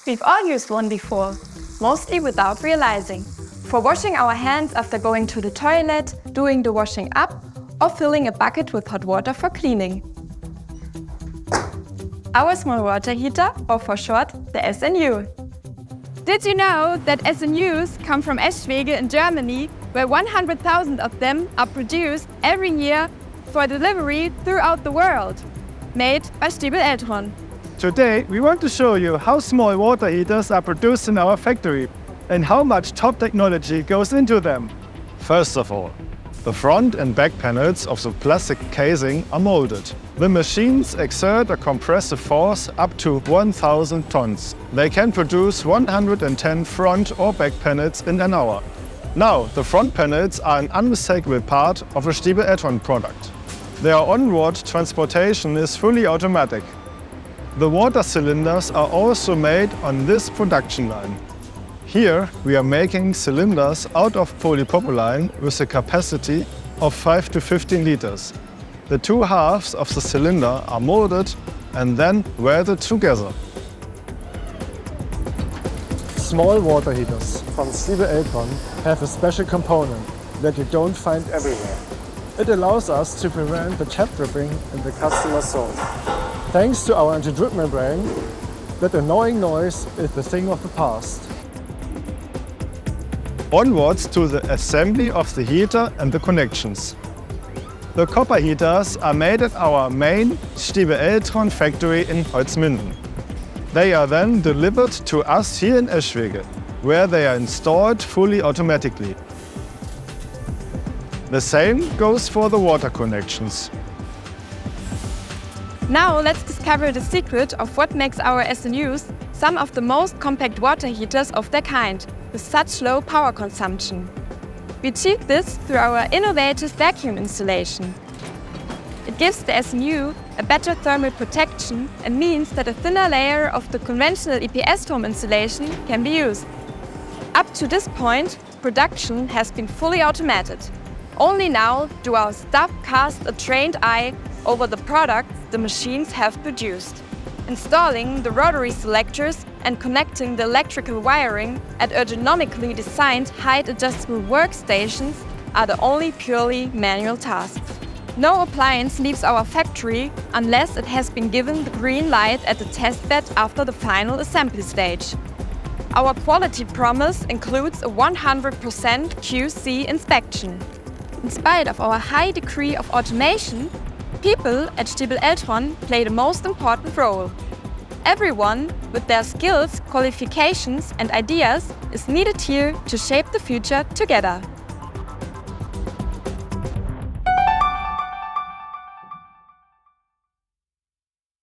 We've all used one before, mostly without realizing. For washing our hands after going to the toilet, doing the washing up, or filling a bucket with hot water for cleaning. Our small water heater, or for short, the SNU. Did you know that SNUs come from Eschwege in Germany, where 100,000 of them are produced every year for delivery throughout the world, made by Stiebel Eltron. Today, we want to show you how small water heaters are produced in our factory and how much top technology goes into them. First of all, the front and back panels of the plastic casing are molded. The machines exert a compressive force up to 1,000 tons. They can produce 110 front or back panels in an hour. Now, the front panels are an unmistakable part of a Stiebel Eltron product. Their onward transportation is fully automatic. The water cylinders are also made on this production line. Here we are making cylinders out of polypropylene with a capacity of 5 to 15 liters. The two halves of the cylinder are molded and then welded together. Small water heaters from Stiebel Eltron have a special component that you don't find everywhere. It allows us to prevent the tap dripping in the customer's zone. Thanks to our anti-drip membrane, that annoying noise is the thing of the past. Onwards to the assembly of the heater and the connections. The copper heaters are made at our main Stiebel Eltron factory in Holzminden. They are then delivered to us here in Eschwege, where they are installed fully automatically. The same goes for the water connections. Now let's discover the secret of what makes our SNUs some of the most compact water heaters of their kind, with such low power consumption. We achieve this through our innovative vacuum installation. It gives the SNU a better thermal protection and means that a thinner layer of the conventional EPS foam insulation can be used. Up to this point, production has been fully automated. Only now do our staff cast a trained eye over the products the machines have produced. Installing the rotary selectors and connecting the electrical wiring at ergonomically designed height-adjustable workstations are the only purely manual tasks. No appliance leaves our factory unless it has been given the green light at the testbed after the final assembly stage. Our quality promise includes a 100% QC inspection. In spite of our high degree of automation, people at Stiebel Eltron play the most important role. Everyone with their skills, qualifications and ideas is needed here to shape the future together.